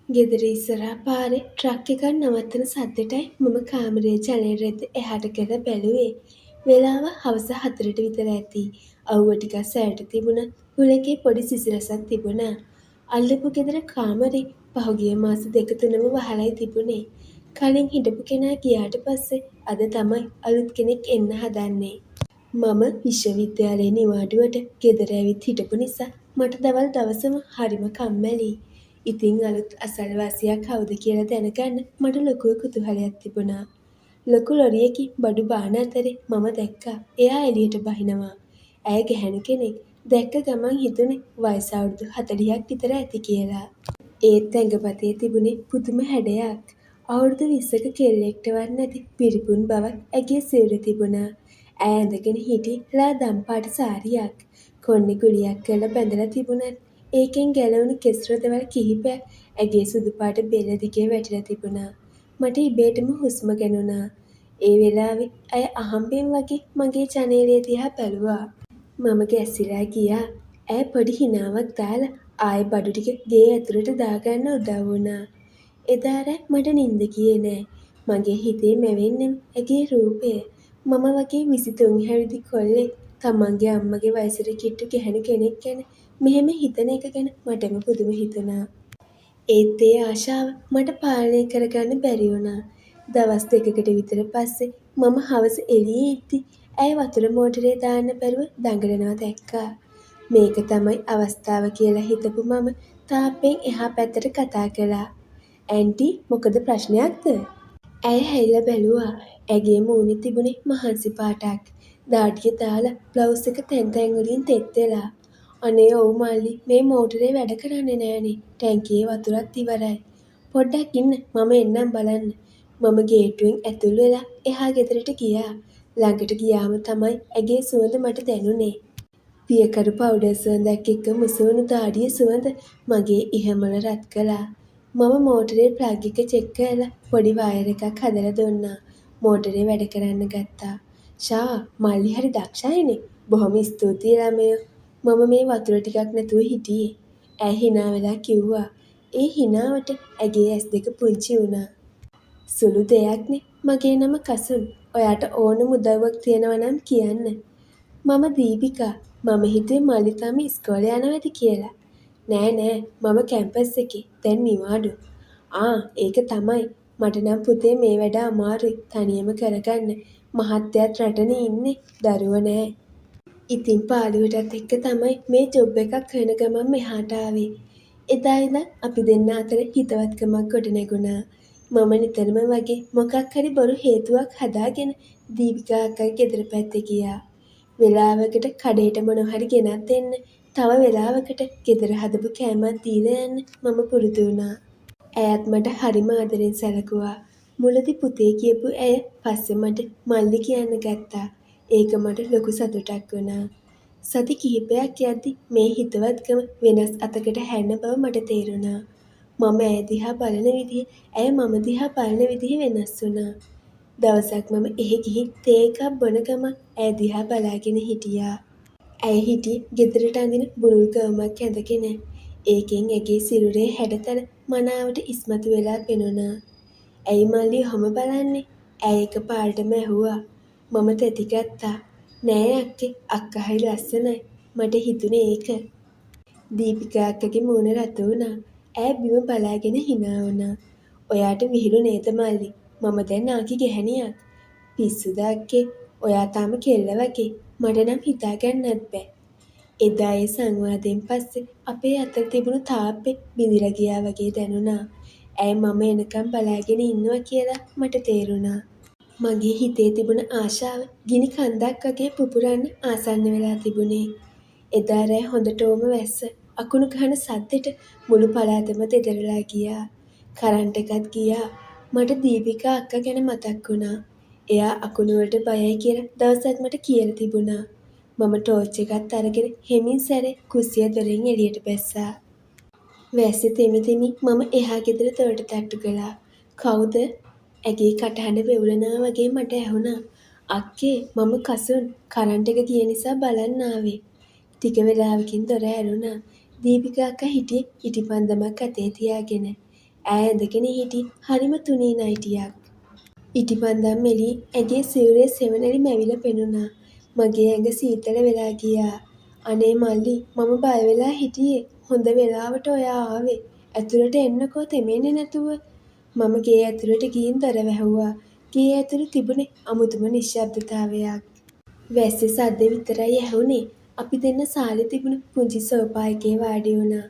ගෙදර ඉස්සරහා පාරේ ට්‍රක් එකක් නවත්තන සද්දෙටයි මම කාමරේ ජනෙල් රෙද්ද එහාට කරලා බැලුවේ. වෙලාව හවස 4ට විතර ඇති. අවුව ටිකක් සැරට තිබුණා. හුලඟේ පොඩි සිසිලසක් තිබුණා. අල්ලපු ගෙදර කාමරේ පහුගිය මාස 2-3ම වහලයි තිබුණේ. කලින් හිටපු කෙනා ගියාට පස්සේ අද තමයි අලුත් කෙනෙක් එන්න හදන්නේ. මම විශ්වවිද්‍යාලේ නිවාඩුවට ගෙදර ඇවිත් හිටපු නිසා මට දවල් දවසම හරිම කම්මැලියි. ඉතින් අලුත් අසල්වාසියා කවුද කියලා දැනගන්න මට ලොකු කුතුහලයක් තිබුණා. ලොකු ලොරියකින් බඩු බාන අතරේ මම දැක්කා එයා එළියට බහිනවා. ඇය ගැහැණු කෙනෙක්. දැක්ක ගමන් හිතුනේ වයස අවුරුදු 40ක් විතර ඇති කියලා. ඒත් ඇඟපතේ තිබුණේ පුදුම හැඩයක්. අවුරුදු 20ක කෙල්ලෙක්ටවත් නැති පිරිපුන් බවක් ඇගේ සිරුරේ තිබුණා. ඇය ඇඳගෙන හිටියේ ලා දම්පාට සාරියක්. කොණ්ඩේ ගුලියක් කරලා බැඳලා තිබුණත් ඒකෙන් ගැලවුණු කෙස් රොදවල් කිහිපයක් ඇගේ සුදු පාට බෙල්ල දිගේ වැටිලා තිබුණා. මට ඉබේටම හුස්ම ගැනුණා. ඒ වෙලාවේ ඇය අහම්බෙන් වගේ මගේ ජනේලය දිහා බැලුවා. මම ගැස්සිලා ගියා. ඇය පොඩි හිනාවක් දාලා ආයෙ බඩු ටික ගේ ඇතුළට දාගන්න උදව් වුණා. එදා රෑ මට නිින්ද ගියේ නෑ. මගේ හිතේ මැවෙන්නෙම ඇගේ රූපය. මම වගේ 23 හැවිරිදි කොල්ලෙක් තමන්ගේ අම්මගේ වයසට කිට්ටු ගැහැණු කෙනෙක් ගැන මෙහෙම හිතන එක ගැන මටම පුදුම හිතුණා. ඒත් ඒ ආශාව මට පාලනය කරගන්න බැරි වුණා. දවස් 2කට විතර පස්සේ මම හවස එළියේ ඉද්දි ඇය වතුර මෝටරේ දාන්න බැරුව දඟලනවා දැක්කා. මේක තමයි අවස්ථාව කියලා හිතපු මම තාප්පෙන් එහා පැත්තට කතා කළා. ඇන්ටි මොකද ප්‍රශ්නයක්ද? ඇය හැරිලා බැලුවා. ඇගේ මූණේ තිබුණේ මහන්සි පාටක්. දාඩිය දාලා බ්ලවුස් එක තැන් තැන් වලින් තෙත් වෙලා. අනේ ඔව් මල්ලි මේ මෝටරේ වැඩ කරන්නේ නෑනේ. ටැංකියේ වතුරත් ඉවරයි. පොඩ්ඩක් ඉන්න මම එන්නම් බලන්න. මම ගේට්ටුවෙන් ඇතුල් වෙලා එහා ගෙදරට ගියා. ළඟට ගියාම තමයි ඇගේ සුවඳ මට දැනුනේ. පියකරු පවුඩර් සුවඳක් එක්ක මුසුවුණු දාඩියේ සුවඳ මගේ ඉහමල රත් කළා. මම මෝටරේ ප්ලග් එක චෙක් කරලා පොඩි වයර් එකක් හදලා දුන්නා. මෝටරේ වැඩ කරන්න ගත්තා. ෂා මල්ලි හරි දක්ෂයිනේ. බොහොම ස්තුතියි ළමයෝ. මම මේ වතුර ටිකක් නැතුව හිටියේ. ඇය hina වෙලා කිව්වා. ඒ hinaවට ඇගේ ඇස් දෙක පුංචි වුණා. සුළු දෙයක්නේ. මගේ නම කසුන්. ඔයාට ඕනම උදව්වක් තියෙනවා නම් කියන්න. මම දීපිකා. මම හිතුවේ මල්ලි තාම ඉස්කෝලේ යනවද කියලා. නෑ නෑ මම කැම්පස් එකේ. දැන් නිවාඩු. ඒක තමයි. මට නම් පුතේ මේ වැඩ අමාරුයි තනියම කරගන්න. මහත්තයාත් රටනේ ඉන්නේ. දරුවෝ නෑ. ඉතින් පාළුවටත් එක්ක තමයි මේ ජොබ් එකක් කරන ගමන් මෙහාට ආවේ. එදා ඉඳන් අපි දෙන්න අතර හිතවත්කමක් ගොඩනැගුණා. මම නිතරම වගේ මොකක් හරි බොරු හේතුවක් හදාගෙන දීපිකා අක්කගේ ගෙදර පැත්තේ ගියා. වෙලාවකට කඩේට මොනවා හරි ගෙනත් දෙන්න, තව වෙලාවකට ගෙදර හදපු කෑමක් දීලා යන්න මම පුරුදු වුණා. ඇයත් මට හරිම ආදරෙන් සැලකුවා. මුලදී පුතේ කියපු ඇය පස්සේ මට මල්ලි කියන්න ගත්තා. ඒක මට ලොකු සතුටක් වුණා. සති කිහිපයක් යද්දි මේ හිතවත්කම වෙනස් අතකට හැරෙන බව මට තේරුණා. මම ඇය දිහා බලන විදිහ, ඇය මම දිහා බලන විදිහ වෙනස් වුණා. දවසක් මම එහෙ ගිහින් තේ එකක් බොන ගමන් ඇය දිහා බලාගෙන හිටියා. ඇය හිටියේ ගෙදරට අඳින බුරුල් ගවුමක් ඇඳගෙන. ඒකෙන් ඇගේ සිරුරේ හැඩතල මනාවට ඉස්මතු වෙලා පෙනුණා. ඇයි මල්ලි ඔහොම බලන්නේ? ඇය එකපාරටම ඇහුවා. මම තෙති ගත්තා. නෑ අක්කේ අක්කා හරි ලස්සනයි. මට හිතුනේ ඒක. දීපිකා අක්කගේ මූණ රතු වුණා. ඇය බිම බලාගෙන hina වුණා. ඔයාට විහිළු නේද මල්ලි? මම දැන් නාකි ගැහැණියක්. පිස්සුද අක්කේ? ඔයා තාම කෙල්ල වගේ. මට නම් හිතාගන්නත් බෑ. එදා ඒ සංවාදයෙන් පස්සේ අපේ අතර තිබුණු තාප්පේ බිඳිලා ගියා වගේ දැනුණා. ඇය මම එනකම් බලාගෙන ඉන්නවා කියලා මට තේරුණා. මගේ හිතේ තිබුණ ආශාව ගිනි කන්දක් වගේ පුපුරන්න ආසන්න වෙලා තිබුණේ. එදා රෑ හොඳටම වැස්ස. අකුණු ගහන සද්දෙට මුළු පළාතම දෙදරලා ගියා. කරන්ට් එකත් ගියා. මට දීපිකා අක්කා ගැන මතක් වුණා. එයා අකුණු වලට බයයි කියලා දවසක් මට කියලා තිබුණා. මම ටෝච් එකත් අරගෙන හෙමින් සැරේ කුස්සිය දොරෙන් එළියට බැස්සා. වැස්සේ තෙමි තෙමි මම එහා ගෙදර දොරට තට්ටු කළා. කවුද? ඇගේ කටහඬ වෙවුලනවා වගේ මට ඇහුණා. අක්කේ මම කසුන්. කරන්ට් එක ගිය නිසා බලන්න ආවේ. ටික වෙලාවකින් දොර ඇරුණා. දීපිකා අක්කා හිටියේ ඉටිපන්දමක් අතේ තියාගෙන. ඈ ඇඳගෙන හිටි හරිම තුනී නයිටියක්. ඉටිපන්දම් මෙලි ඇගේ සිවුරේ සෙවණැලි මැවිලා පෙනුණා. මගේ ඇඟ සීතල වෙලා ගියා. අනේ මල්ලි මම බය වෙලා හිටියේ. හොඳ වෙලාවට ඔයා ආවේ. ඇතුළට එන්නකෝ තෙමෙන්නේ නැතුව. මම ගේ ඇතුළට ගිහින් දොර වැහුවා. ගේ ඇතුළේ තිබුණේ අමුතුම නිශ්ශබ්දතාවයක්. වැස්සේ සද්ද විතරයි ඇහුනේ. අපි දෙන්න සාලේ තිබුණු පුංචි සෝෆා එකේ වාඩි වුණා.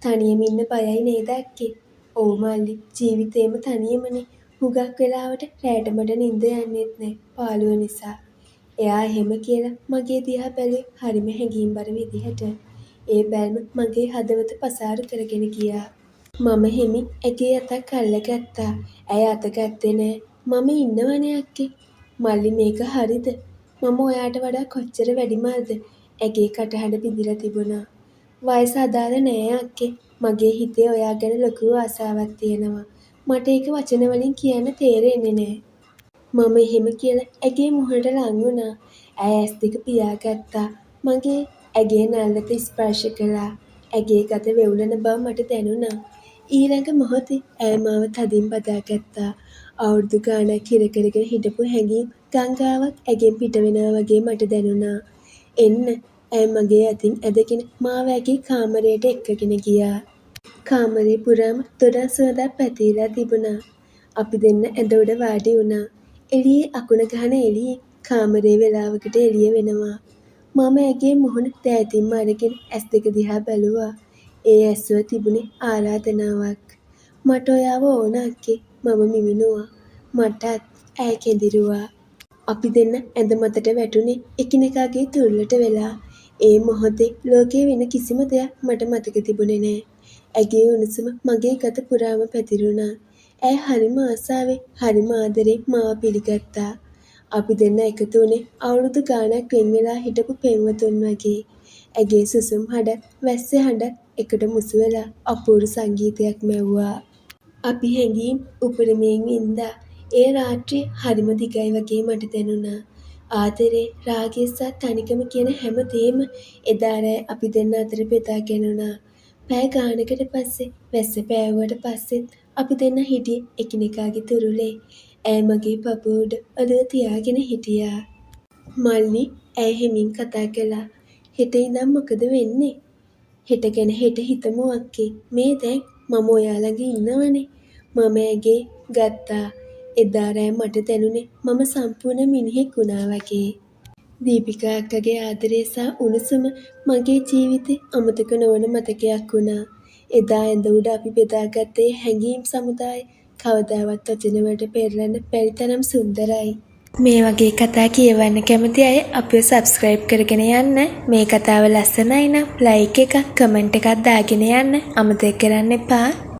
තනියම ඉන්න බයයි නේද අක්කේ? ඔව් මල්ලි ජීවිතේම තනියමනේ. හුඟක් වෙලාවට රෑට මට නිින්ද යන්නෙත් නෑ පාළුව නිසා. එයා එහෙම කියලා මගේ දිහා බැලුවේ හරිම හැඟීම්බර විදිහට. ඒ බැල්ම මගේ හදවත පසාරු කරගෙන ගියා. මම හිමින් ඇගේ අතක් අල්ලගත්තා. ඇය අත ගත්තේ නෑ. මම ඉන්නවනේ අක්කේ. මල්ලි මේක හරිද? මම ඔයාට වඩා කොච්චර වැඩිමල්ද? ඇගේ කටහඬ බිඳිලා තිබුණා. වයස අදාළ නෑ අක්කේ. මගේ හිතේ ඔයා ගැන ලොකු ආසාවක් තියෙනවා. මට ඒක වචන වලින් කියන්න තේරෙන්නේ නෑ. මම එහෙම කියලා ඇගේ මුහුණට ලං වුණා. ඇය ඇස් දෙක පියාගත්තා. මගේ ඇගේ නළලට ස්පර්ශ කළා. ඇගේ ගත වෙවුලන බව මට දැනුණා. ඊළඟ මොහොතේ ඇය මාව තදින් බදාගත්තා. අවුරුදු ගාණක් හිර කරගෙන හිටපු හැඟීම් ගංගාවක් ඇගෙන් පිට වෙනවා වගේ මට දැනුණා. එන්න ඇය මගේ අතින් ඇදගෙන මාව ඇගේ කාමරයට එක්කගෙන ගියා. කාමරේ පුරාම දොඩම් සුවඳක් පැතිරලා තිබුණා. අපි දෙන්න ඇඳ උඩ වාඩි වුණා. එළියේ අකුණ ගහන එළියේ කාමරේ වෙලාවකට එළිය වෙනවා. මම ඇගේ මුහුණ දෑතින්ම අරගෙන ඇස් දෙක දිහා බැලුවා. ඒ ඇස්වල තිබුණේ ආරාධනාවක්. මට ඔයාව ඕන අක්කේ. මම මිමිනුවා. මටත් ඇය කෙඳිරුවා. අපි දෙන්න ඇඳ මතට වැටුනේ එකිනෙකාගේ තුරුලට වෙලා. ඒ මොහොතේ ලෝකේ වෙන කිසිම දෙයක් මට මතක තිබුණේ නෑ. ඇගේ උණුසුම මගේ ගත පුරාම පැතිරුණා. ඇය හරිම ආසාවෙන් හරිම ආදරෙන් මාව පිළිගත්තා. අපි දෙන්න එකතු වුණේ අවුරුදු ගාණක් වෙන් වෙලා හිටපු පෙම්වතුන් වගේ. ඇගේ සුසුම් හඬත් වැස්සේ හඬත් එකට මුසු වෙලා අපූරු සංගීතයක් මැව්වා. අපි හැංගීම් උපරිමයෙන් වින්දා. ඒ රාත්‍රිය හරිම දිගයි වගේ මට දැනුණා. ආදරේ, රාගය සහ තනිකම කියන හැම දේම එදා රෑ අපි දෙන්න අතර බෙදා ගැනුණා. පැය ගානකට පස්සේ වැස්ස පෑවුවට පස්සෙත් අපි දෙන්න හිටියේ එකිනෙකාගේ තුරුලේ. ඇය මගේ පපුව උඩ ඔළුව තියාගෙන හිටියා. මල්ලි ඇය හෙමින් කතා කළා. හෙට ඉඳන් මොකද වෙන්නේ? හෙට ගැන හෙට හිතමු අක්කේ. මේ දැන් මම ඔයා ළඟ ඉන්නවනේ. මම ඇගේ ගත්තා. එදා රෑ මට දැනුනේ මම සම්පූර්ණ මිනිහෙක් වුණා වගේ. දීපිකා අක්කගේ ආදරය සහ උණුසුම මගේ ජීවිතේ අමතක නොවන මතකයක් වුණා. එදා ඇඳ උඩ අපි බෙදාගත්තේ හැඟීම් සමුදාය කවදාවත් වචන වලට පෙරලන්න බැරි තරම් සුන්දරයි. මේ වගේ කතා කියවන්න කැමති අය අපිව සබ්ස්ක්‍රයිබ් කරගෙන යන්න. මේ කතාව ලස්සනයි නම් ලයික් එකක් කමෙන්ට් එකක් දාගෙන යන්න අමතක කරන්න එපා.